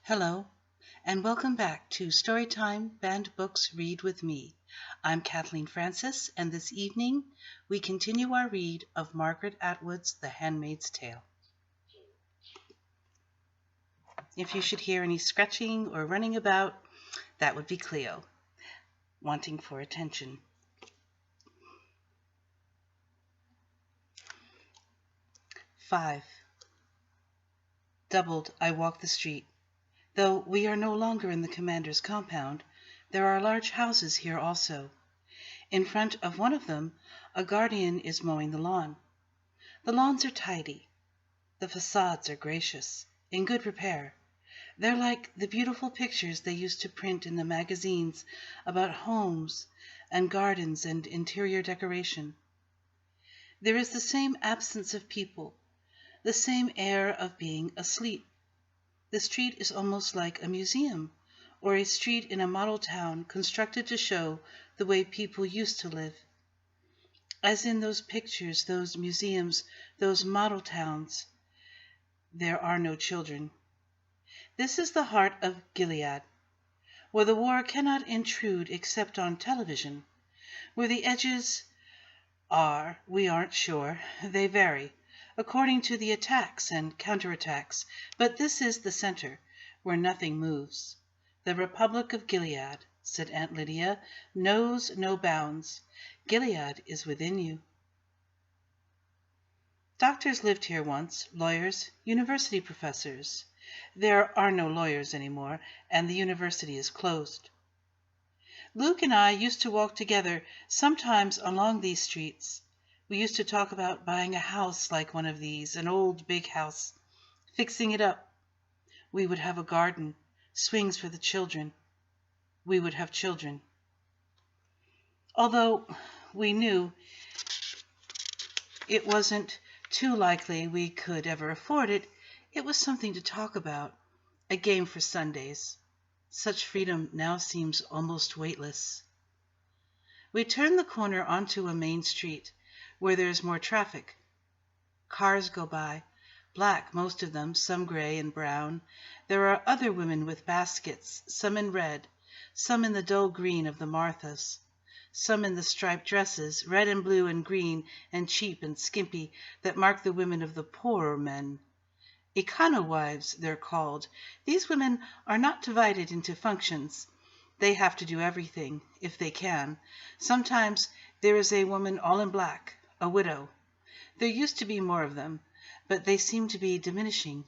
Hello, and welcome back to Storytime Banned Books Read with Me. I'm Kathleen Francis, and this evening we continue our read of Margaret Atwood's The Handmaid's Tale. If you should hear any scratching or running about, that would be Cleo, wanting for attention. Five. Doubled, I walk the street. Though we are no longer in the commander's compound, there are large houses here also. In front of one of them, a guardian is mowing the lawn. The lawns are tidy. The facades are gracious, in good repair. They're like the beautiful pictures they used to print in the magazines about homes and gardens and interior decoration. There is the same absence of people, the same air of being asleep. The street is almost like a museum, or a street in a model town constructed to show the way people used to live. As in those pictures, those museums, those model towns, there are no children. This is the heart of Gilead, where the war cannot intrude except on television. Where the edges are, we aren't sure. They vary according to the attacks and counterattacks, but this is the center, where nothing moves. The Republic of Gilead, said Aunt Lydia, knows no bounds. Gilead is within you. Doctors lived here once, lawyers, university professors. There are no lawyers anymore, and the university is closed. Luke and I used to walk together sometimes along these streets. We used to talk about buying a house like one of these, an old big house, fixing it up. We would have a garden, swings for the children. We would have children. Although we knew it wasn't too likely we could ever afford it, it was something to talk about, a game for Sundays. Such freedom now seems almost weightless. We turned the corner onto a main street, where there is more traffic. Cars go by, black most of them, some gray and brown. There are other women with baskets, some in red, some in the dull green of the Marthas, some in the striped dresses, red and blue and green and cheap and skimpy, that mark the women of the poorer men. Econo wives, they're called. These women are not divided into functions. They have to do everything, if they can. Sometimes there is a woman all in black, a widow. There used to be more of them, but they seem to be diminishing.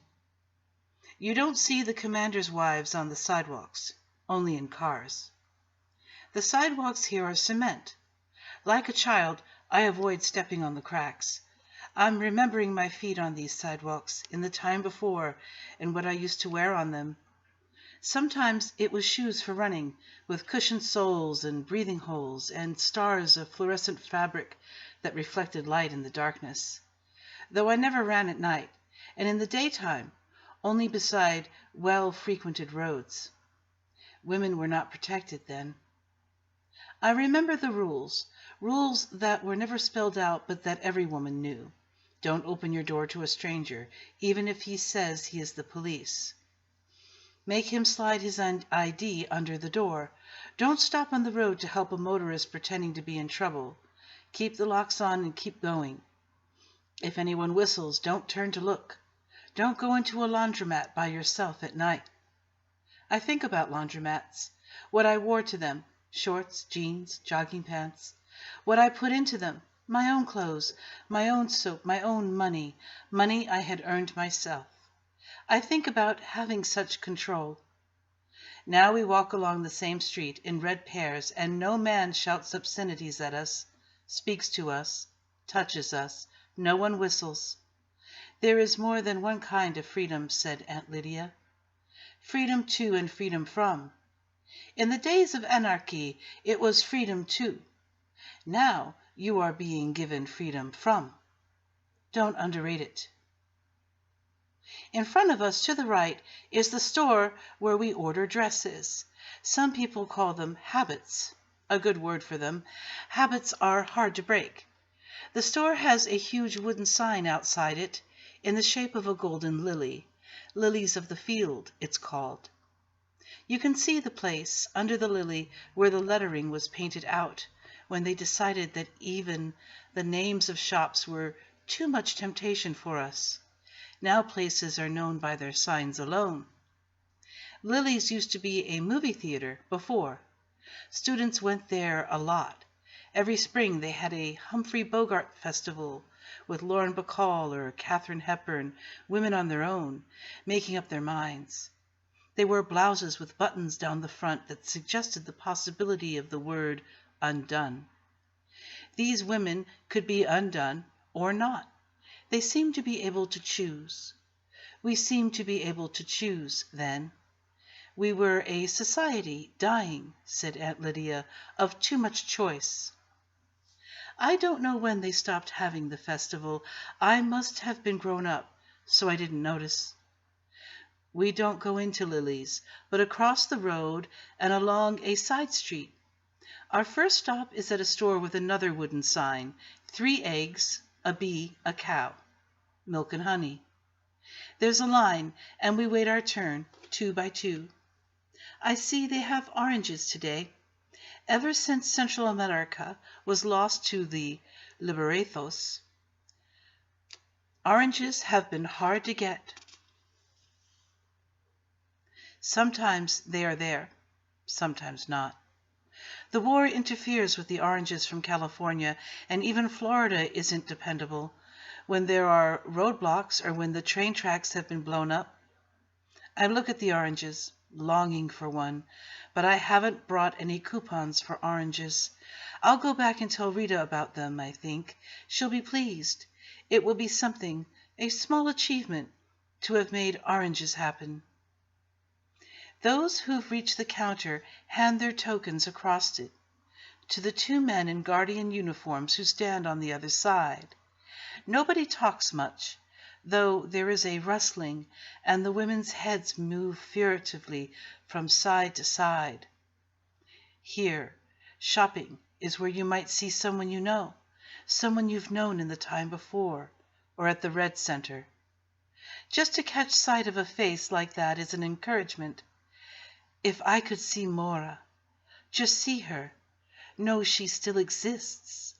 You don't see the commanders' wives on the sidewalks, only in cars. The sidewalks here are cement. Like a child, I avoid stepping on the cracks. I'm remembering my feet on these sidewalks in the time before and what I used to wear on them. Sometimes it was shoes for running, with cushioned soles and breathing holes and stars of fluorescent fabric that reflected light in the darkness. Though I never ran at night, and in the daytime, only beside well-frequented roads. Women were not protected then. I remember the rules that were never spelled out but that every woman knew. Don't open your door to a stranger, even if he says he is the police. Make him slide his ID under the door. Don't stop on the road to help a motorist pretending to be in trouble. Keep the locks on and keep going. If anyone whistles, don't turn to look. Don't go into a laundromat by yourself at night. I think about laundromats, what I wore to them, shorts, jeans, jogging pants, what I put into them, my own clothes, my own soap, my own money I had earned myself. I think about having such control. Now we walk along the same street in red pairs, and no man shouts obscenities at us, speaks to us, touches us. No one whistles. There is more than one kind of freedom, said Aunt Lydia. Freedom to and freedom from. In the days of anarchy, it was freedom to. Now you are being given freedom from. Don't underrate it. In front of us, to the right, is the store where we order dresses. Some people call them habits. A good word for them. Habits are hard to break. The store has a huge wooden sign outside it, in the shape of a golden lily. Lilies of the Field, it's called. You can see the place under the lily where the lettering was painted out when they decided that even the names of shops were too much temptation for us. Now places are known by their signs alone. Lily's used to be a movie theater before. Students went there a lot. Every spring they had a Humphrey Bogart festival with Lauren Bacall or Katharine Hepburn, women on their own, making up their minds. They wore blouses with buttons down the front that suggested the possibility of the word undone. These women could be undone or not. They seemed to be able to choose. We seemed to be able to choose then. We were a society dying, said Aunt Lydia, of too much choice. I don't know when they stopped having the festival. I must have been grown up, so I didn't notice. We don't go into Lily's, but across the road and along a side street. Our first stop is at a store with another wooden sign, 3 eggs, a bee, a cow, milk and honey. There's a line, and we wait our turn, 2 by 2. I see they have oranges today. Ever since Central America was lost to the Liberatos, oranges have been hard to get. Sometimes they are there, sometimes not. The war interferes with the oranges from California, and even Florida isn't dependable when there are roadblocks or when the train tracks have been blown up. I look at the oranges, longing for one, but I haven't brought any coupons for oranges. I'll go back and tell Rita about them, I think. She'll be pleased. It will be something, a small achievement, to have made oranges happen. Those who've reached the counter hand their tokens across it to the 2 men in guardian uniforms who stand on the other side. Nobody talks much, though there is a rustling, and the women's heads move furtively from side to side. Here, shopping is where you might see someone you know, someone you've known in the time before, or at the Red Center. Just to catch sight of a face like that is an encouragement. If I could see Mora, just see her, know she still exists.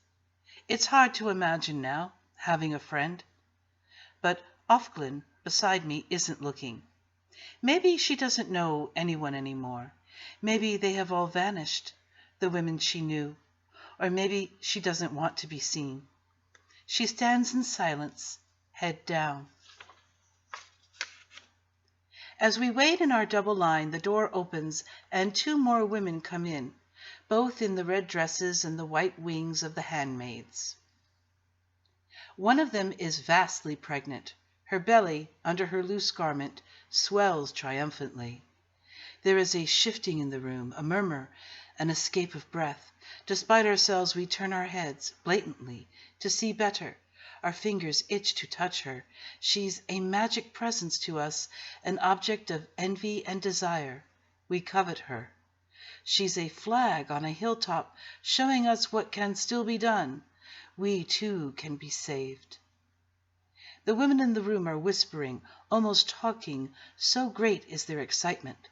It's hard to imagine now, having a friend. But Ofglin, beside me, isn't looking. Maybe she doesn't know anyone anymore. Maybe they have all vanished, the women she knew. Or maybe she doesn't want to be seen. She stands in silence, head down. As we wait in our double line, the door opens and 2 more women come in, both in the red dresses and the white wings of the handmaids. One of them is vastly pregnant. Her belly, under her loose garment, swells triumphantly. There is a shifting in the room, a murmur, an escape of breath. Despite ourselves, we turn our heads, blatantly, to see better. Our fingers itch to touch her. She's a magic presence to us, an object of envy and desire. We covet her. She's a flag on a hilltop, showing us what can still be done. We, too, can be saved. The women in the room are whispering, almost talking, so great is their excitement.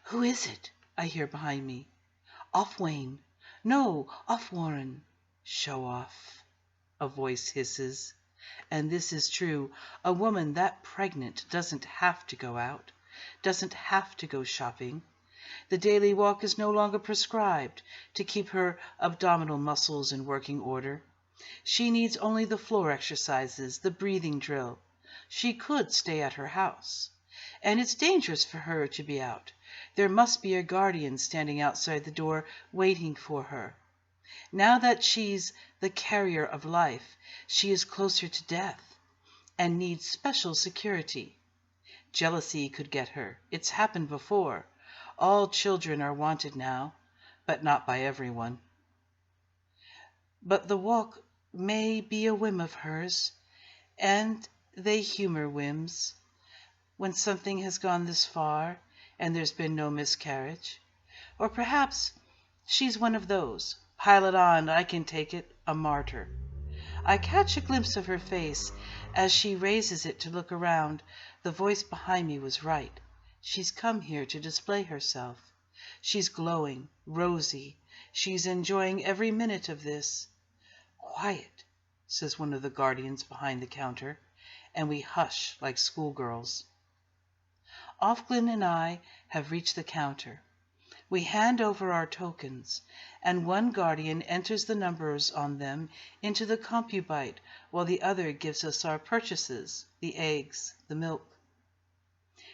Who is it? I hear behind me. Offwain. No, Offwarren. Show off. A voice hisses. And this is true. A woman that pregnant doesn't have to go out, doesn't have to go shopping. The daily walk is no longer prescribed to keep her abdominal muscles in working order. She needs only the floor exercises, the breathing drill. She could stay at her house. And it's dangerous for her to be out. There must be a guardian standing outside the door waiting for her. Now that she's the carrier of life, she is closer to death and needs special security. Jealousy could get her. It's happened before. All children are wanted now, but not by everyone. But the walk may be a whim of hers, and they humor whims when something has gone this far and there's been no miscarriage. Or perhaps she's one of those, pile it on, I can take it, a martyr. I catch a glimpse of her face as she raises it to look around. The voice behind me was right. She's come here to display herself. She's glowing, rosy. She's enjoying every minute of this. "Quiet," says one of the guardians behind the counter, and we hush like schoolgirls. Offglyn and I have reached the counter. We hand over our tokens, and one guardian enters the numbers on them into the compubite, while the other gives us our purchases, the eggs, the milk.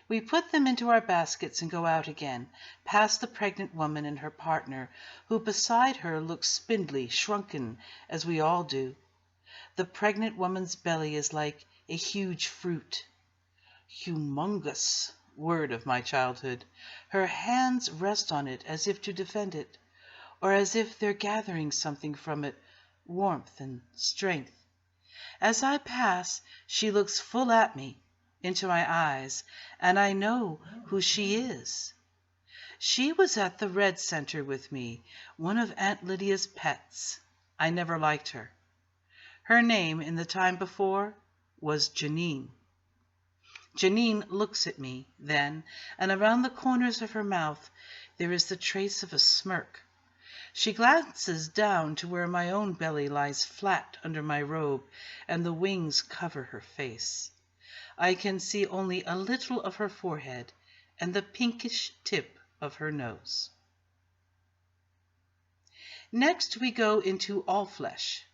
We put them into our baskets and go out again, past the pregnant woman and her partner, who beside her looks spindly, shrunken, as we all do. The pregnant woman's belly is like a huge fruit. Humongous word of my childhood. Her hands rest on it as if to defend it, or as if they're gathering something from it, warmth and strength. As I pass, she looks full at me, into my eyes, and I know who she is. She was at the Red Center with me, one of Aunt Lydia's pets. I never liked her. Her name in the time before was Janine. Janine looks at me, then, and around the corners of her mouth there is the trace of a smirk. She glances down to where my own belly lies flat under my robe, and the wings cover her face. I can see only a little of her forehead and the pinkish tip of her nose. Next we go into All Flesh,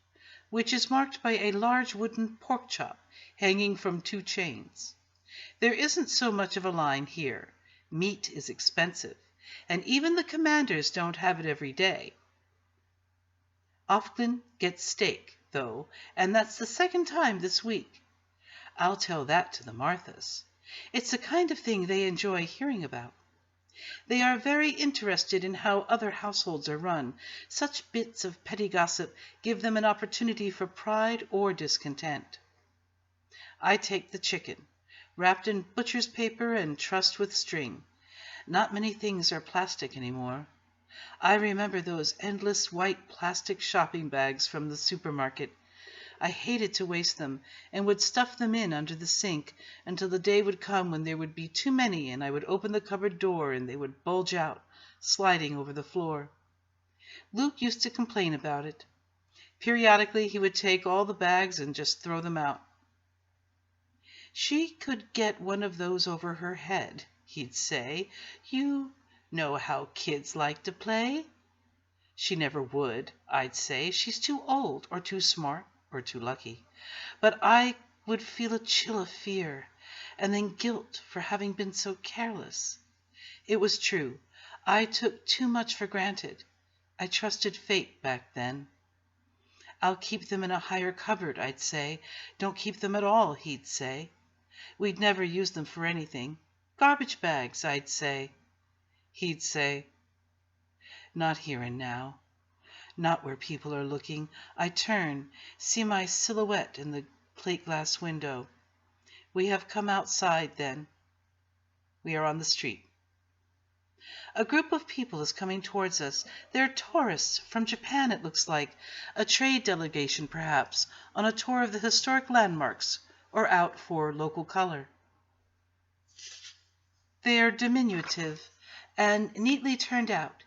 which is marked by a large wooden pork chop hanging from 2 chains. There isn't so much of a line here. Meat is expensive, and even the commanders don't have it every day. Offglyn gets steak, though, and that's the 2nd time this week. I'll tell that to the Marthas. It's the kind of thing they enjoy hearing about. They are very interested in how other households are run. Such bits of petty gossip give them an opportunity for pride or discontent. I take the chicken, wrapped in butcher's paper and trussed with string. Not many things are plastic anymore. I remember those endless white plastic shopping bags from the supermarket. I hated to waste them and would stuff them in under the sink until the day would come when there would be too many and I would open the cupboard door and they would bulge out, sliding over the floor. Luke used to complain about it. Periodically he would take all the bags and just throw them out. "She could get one of those over her head," he'd say. "You know how kids like to play." "She never would," I'd say. "She's too old, or too smart, or too lucky." But I would feel a chill of fear, and then guilt for having been so careless. It was true. I took too much for granted. I trusted fate back then. "I'll keep them in a higher cupboard," I'd say. "Don't keep them at all," he'd say. We'd never use them for anything. "Garbage bags," I'd say. He'd say, "Not here and now. Not where people are looking." I turn, see my silhouette in the plate glass window. We have come outside then. We are on the street. A group of people is coming towards us. They're tourists from Japan, it looks like. A trade delegation, perhaps, on a tour of the historic landmarks, or out for local color. They are diminutive and neatly turned out.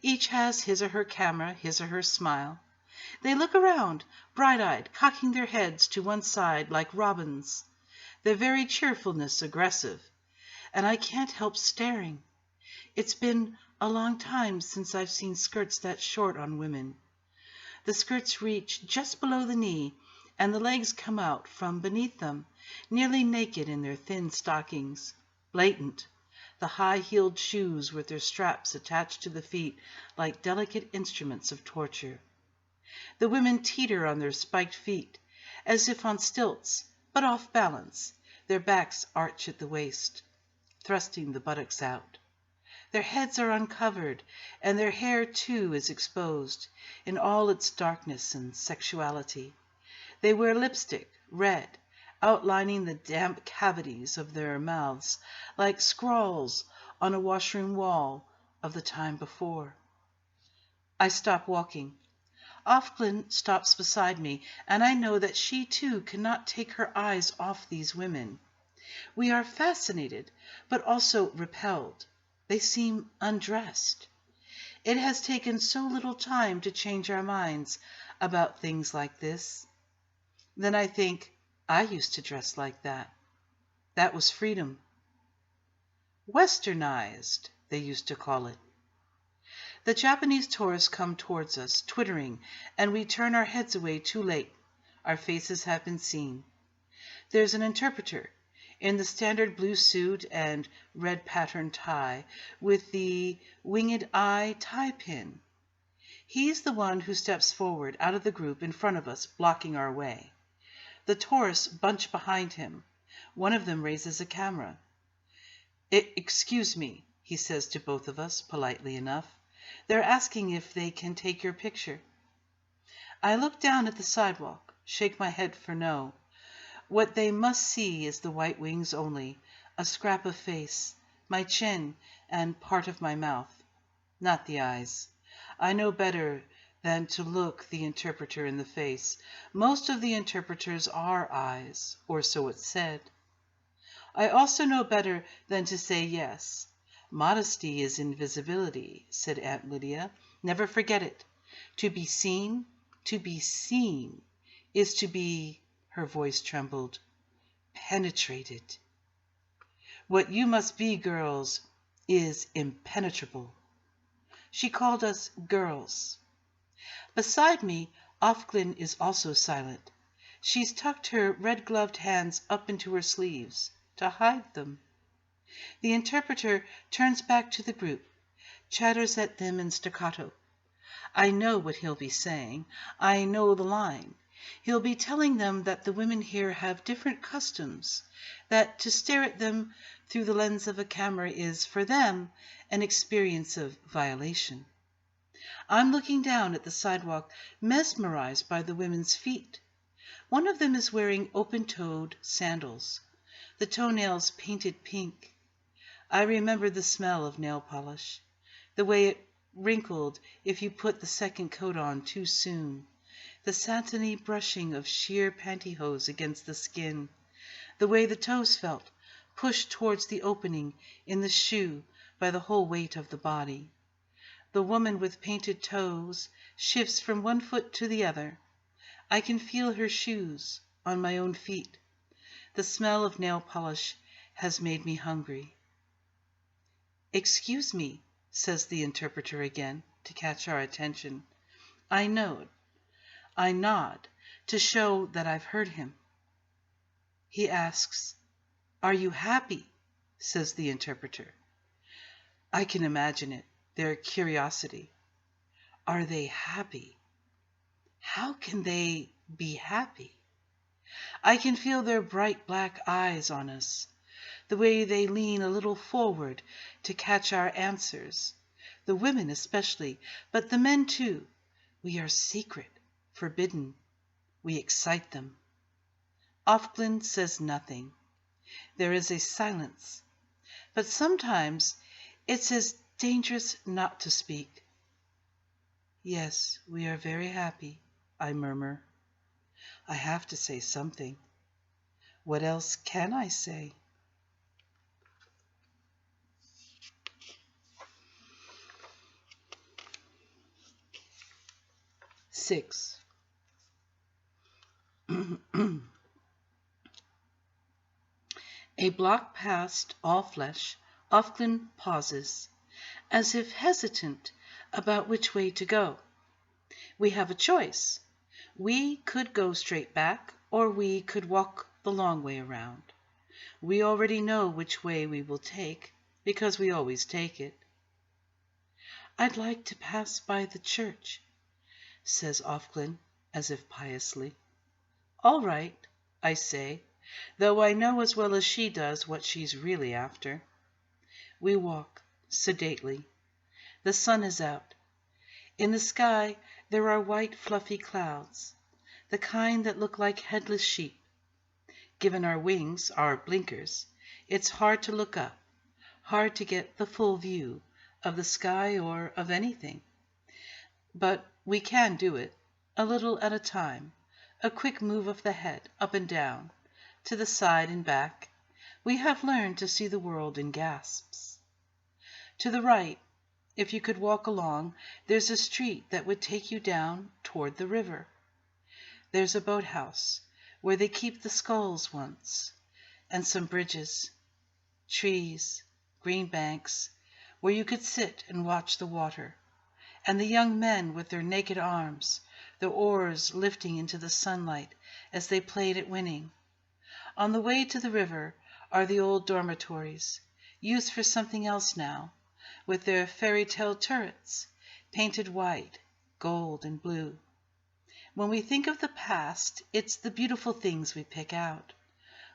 Each has his or her camera, his or her smile. They look around, bright-eyed, cocking their heads to one side like robins, their very cheerfulness aggressive, and I can't help staring. It's been a long time since I've seen skirts that short on women. The skirts reach just below the knee, and the legs come out from beneath them, nearly naked in their thin stockings, blatant, the high-heeled shoes with their straps attached to the feet like delicate instruments of torture. The women teeter on their spiked feet, as if on stilts, but off balance, their backs arch at the waist, thrusting the buttocks out. Their heads are uncovered, and their hair, too, is exposed, in all its darkness and sexuality. They wear lipstick, red, outlining the damp cavities of their mouths, like scrawls on a washroom wall of the time before. I stop walking. Offglin stops beside me, and I know that she too cannot take her eyes off these women. We are fascinated, but also repelled. They seem undressed. It has taken so little time to change our minds about things like this. Then I think, I used to dress like that. That was freedom. Westernized, they used to call it. The Japanese tourists come towards us, twittering, and we turn our heads away too late. Our faces have been seen. There's an interpreter in the standard blue suit and red patterned tie with the winged eye tie pin. He's the one who steps forward out of the group in front of us, blocking our way. The tourists bunch behind him. One of them raises a camera. "Excuse me," he says to both of us, politely enough. "They're asking if they can take your picture." I look down at the sidewalk, shake my head for no. What they must see is the white wings only, a scrap of face, my chin, and part of my mouth. Not the eyes. I know better than to look the interpreter in the face. Most of the interpreters are eyes, or so it's said. I also know better than to say yes. Modesty is invisibility, said Aunt Lydia. Never forget it. To be seen is to be, her voice trembled, penetrated. What you must be, girls, is impenetrable. She called us girls. Beside me, Offglin is also silent. She's tucked her red-gloved hands up into her sleeves to hide them. The interpreter turns back to the group, chatters at them in staccato. I know what he'll be saying. I know the line. He'll be telling them that the women here have different customs, that to stare at them through the lens of a camera is, for them, an experience of violation. I'm looking down at the sidewalk, mesmerized by the women's feet. One of them is wearing open-toed sandals, the toenails painted pink. I remember the smell of nail polish, the way it wrinkled if you put the second coat on too soon, the satiny brushing of sheer pantyhose against the skin, the way the toes felt, pushed towards the opening in the shoe by the whole weight of the body. The woman with painted toes shifts from one foot to the other. I can feel her shoes on my own feet. The smell of nail polish has made me hungry. "Excuse me," says the interpreter again, to catch our attention. I nod to show that I've heard him. He asks, "Are you happy?" says the interpreter. I can imagine it, their curiosity. Are they happy? How can they be happy? I can feel their bright black eyes on us, the way they lean a little forward to catch our answers, the women especially, but the men too. We are secret, forbidden. We excite them. Offglin says nothing. There is a silence, but sometimes it's as dangerous not to speak. "Yes, we are very happy," I murmur. I have to say something. What else can I say? Six. A block past All Flesh, Offglin pauses, as if hesitant about which way to go. We have a choice. We could go straight back, or we could walk the long way around. We already know which way we will take, because we always take it. "I'd like to pass by the church," says Offglin, as if piously. "All right," I say, though I know as well as she does what she's really after. We walk sedately. The sun is out. In the sky there are white fluffy clouds, the kind that look like headless sheep. Given our wings, our blinkers, it's hard to look up, hard to get the full view of the sky or of anything. But we can do it. a little at a time, a quick move of the head, up and down, to the side and back, we have learned to see the world in gasps. To the right, if you could walk along, there's a street that would take you down toward the river. There's a boathouse where they keep the sculls once, and some bridges, trees, green banks, where you could sit and watch the water, and the young men with their naked arms, the oars lifting into the sunlight as they played at winning. On the way to the river are the old dormitories, used for something else now, with their fairy tale turrets, painted white, gold, and blue. When we think of the past, it's the beautiful things we pick out.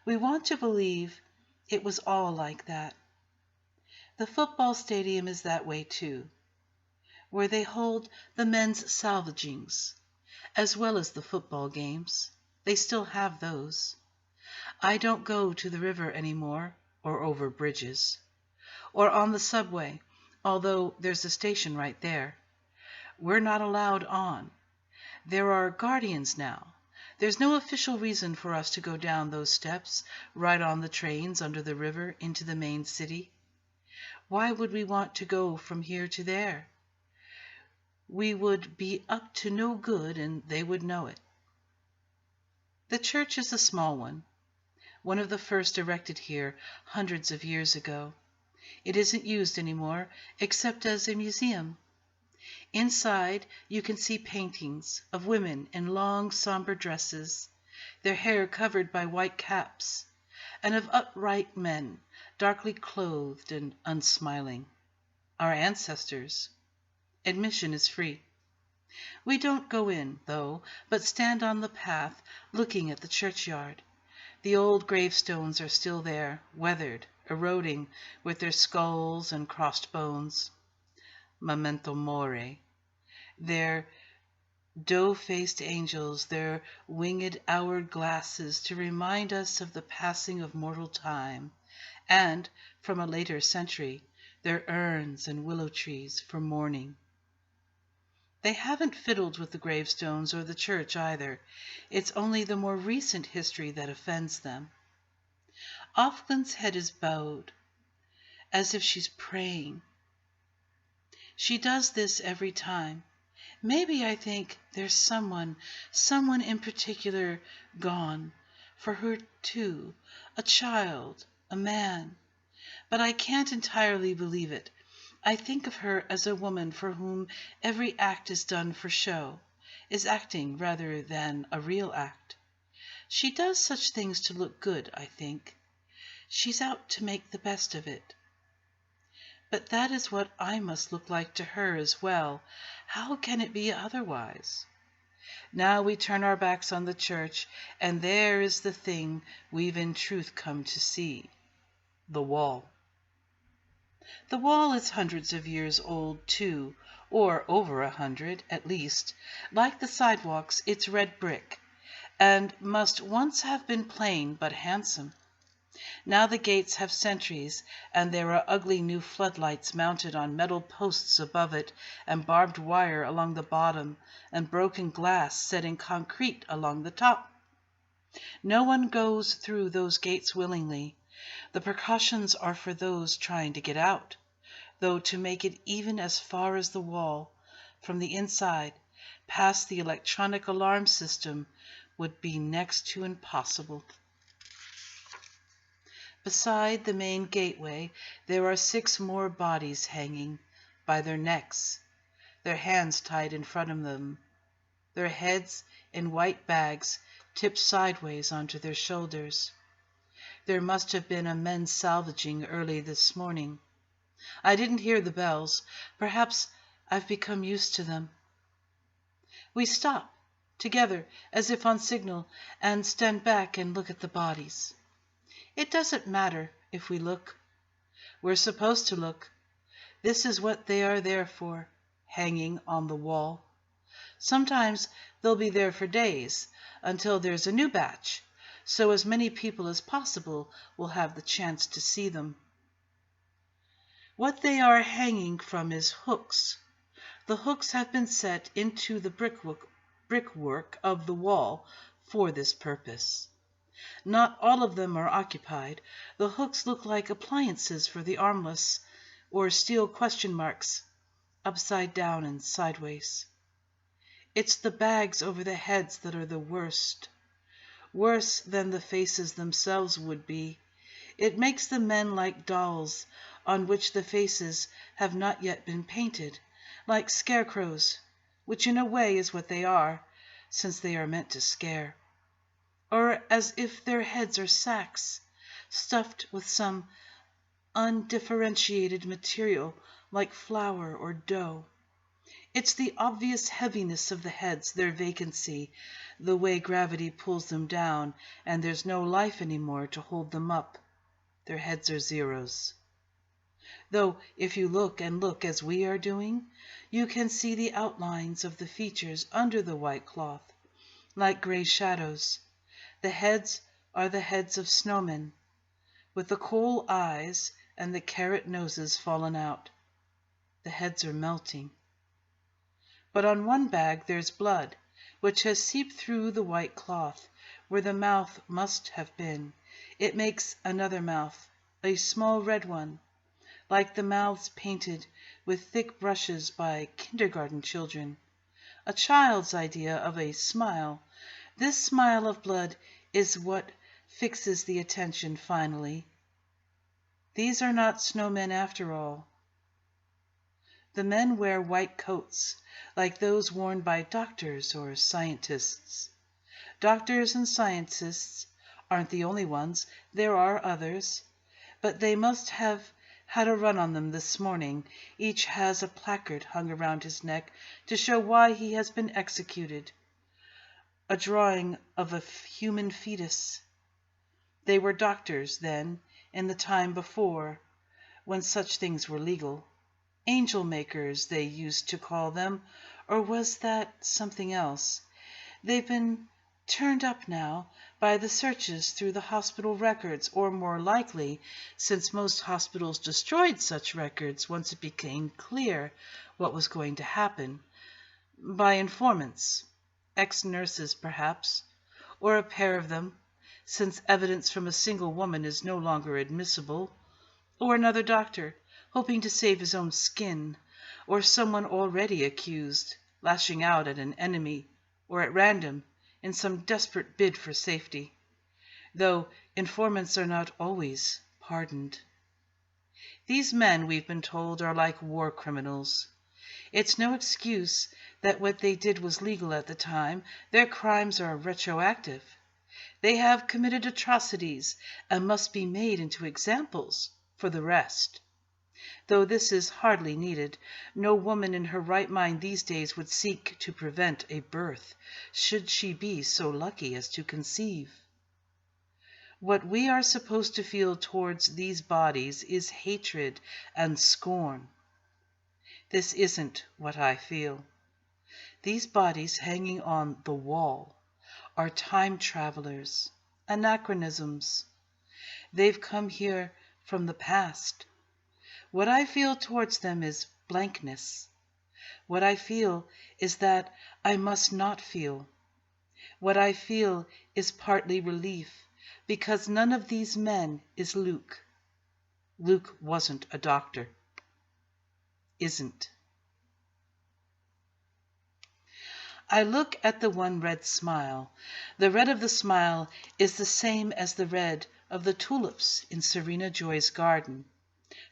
We want to believe it was all like that. The football stadium is that way too, where they hold the men's salvagings, as well as the football games. They still have those. I don't go to the river anymore, or over bridges, or on the subway, although there's a station right there. We're not allowed on. There are guardians now. There's no official reason for us to go down those steps, right on the trains under the river into the main city. Why would we want to go from here to there? We would be up to no good, and they would know it. The church is a small one of the first erected here hundreds of years ago. It isn't used anymore, except as a museum. Inside, you can see paintings of women in long, somber dresses, their hair covered by white caps, and of upright men, darkly clothed and unsmiling. Our ancestors. Admission is free. We don't go in, though, but stand on the path, looking at the churchyard. The old gravestones are still there, weathered, eroding, with their skulls and crossed bones. Memento mori. Their doe-faced angels, their winged hour-glasses to remind us of the passing of mortal time, and, from a later century, their urns and willow trees for mourning. They haven't fiddled with the gravestones or the church either. It's only the more recent history that offends them. Offglen's head is bowed, as if she's praying. She does this every time. Maybe I think there's someone in particular gone, for her too, a child, a man. But I can't entirely believe it. I think of her as a woman for whom every act is done for show, is acting rather than a real act. She does such things to look good, I think. She's out to make the best of it. But that is what I must look like to her as well. How can it be otherwise? Now we turn our backs on the church, and there is the thing we've in truth come to see, the wall. The wall is hundreds of years old, too, or over 100, at least. Like the sidewalks, it's red brick, and must once have been plain but handsome. Now the gates have sentries, and there are ugly new floodlights mounted on metal posts above it, and barbed wire along the bottom, and broken glass set in concrete along the top. No one goes through those gates willingly. The precautions are for those trying to get out, though to make it even as far as the wall, from the inside, past the electronic alarm system, would be next to impossible. Beside the main gateway, there are 6 more bodies hanging by their necks, their hands tied in front of them, their heads in white bags tipped sideways onto their shoulders. There must have been a men's salvaging early this morning. I didn't hear the bells. Perhaps I've become used to them. We stop, together, as if on signal, and stand back and look at the bodies. It doesn't matter if we look. We're supposed to look. This is what they are there for, hanging on the wall. Sometimes they'll be there for days, until there's a new batch, so as many people as possible will have the chance to see them. What they are hanging from is hooks. The hooks have been set into the brickwork brickwork of the wall for this purpose. Not all of them are occupied. The hooks look like appliances for the armless, or steel question marks, upside down and sideways. It's the bags over the heads that are the worst. Worse than the faces themselves would be. It makes the men like dolls on which the faces have not yet been painted, like scarecrows, which in a way is what they are, since they are meant to scare. Or as if their heads are sacks, stuffed with some undifferentiated material like flour or dough. It's the obvious heaviness of the heads, their vacancy, the way gravity pulls them down and there's no life anymore to hold them up. Their heads are zeros. Though if you look and look as we are doing, you can see the outlines of the features under the white cloth, like gray shadows. The heads are the heads of snowmen, with the coal eyes and the carrot noses fallen out. The heads are melting. But on one bag there's blood, which has seeped through the white cloth, where the mouth must have been. It makes another mouth, a small red one, like the mouths painted with thick brushes by kindergarten children. A child's idea of a smile. This smile of blood is what fixes the attention finally. These are not snowmen after all. The men wear white coats, like those worn by doctors or scientists. Doctors and scientists aren't the only ones. There are others. But they must have had a run on them this morning. Each has a placard hung around his neck to show why he has been executed. A drawing of a human fetus. They were doctors, then, in the time before, when such things were legal. Angel makers, they used to call them, or was that something else? They've been turned up now by the searches through the hospital records, or more likely, since most hospitals destroyed such records once it became clear what was going to happen, by informants, ex-nurses perhaps, or a pair of them, since evidence from a single woman is no longer admissible, or another doctor, hoping to save his own skin, or someone already accused, lashing out at an enemy, or at random, in some desperate bid for safety, though informants are not always pardoned. These men, we've been told, are like war criminals. It's no excuse that what they did was legal at the time. Their crimes are retroactive. They have committed atrocities and must be made into examples for the rest. Though this is hardly needed. No woman in her right mind these days would seek to prevent a birth, should she be so lucky as to conceive. What we are supposed to feel towards these bodies is hatred and scorn. This isn't what I feel. These bodies hanging on the wall are time travelers, anachronisms. They've come here from the past. What I feel towards them is blankness. What I feel is that I must not feel. What I feel is partly relief, because none of these men is Luke. Luke wasn't a doctor. Isn't. I look at the one red smile. The red of the smile is the same as the red of the tulips in Serena Joy's garden,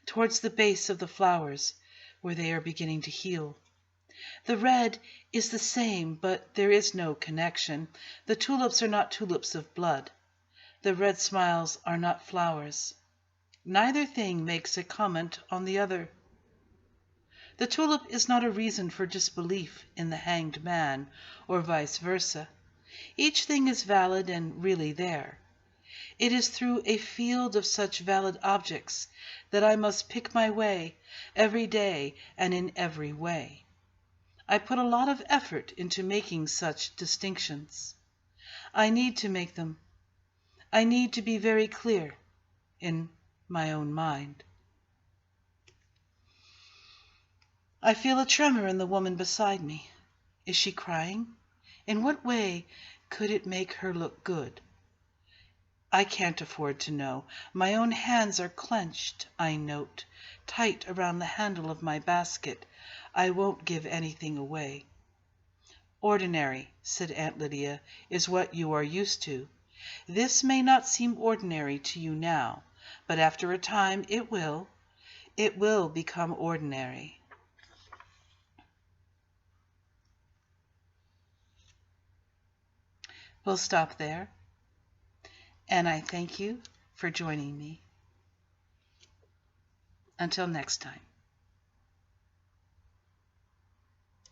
towards the base of the flowers, where they are beginning to heal. The red is the same, but there is no connection. The tulips are not tulips of blood. The red smiles are not flowers. Neither thing makes a comment on the other. The tulip is not a reason for disbelief in the hanged man, or vice versa. Each thing is valid and really there. It is through a field of such valid objects that I must pick my way every day and in every way. I put a lot of effort into making such distinctions. I need to make them. I need to be very clear in my own mind. I feel a tremor in the woman beside me. Is she crying? In what way could it make her look good? I can't afford to know. My own hands are clenched, I note, tight around the handle of my basket. I won't give anything away. Ordinary, said Aunt Lydia, is what you are used to. This may not seem ordinary to you now, but after a time it will become ordinary. We'll stop there, and I thank you for joining me. Until next time.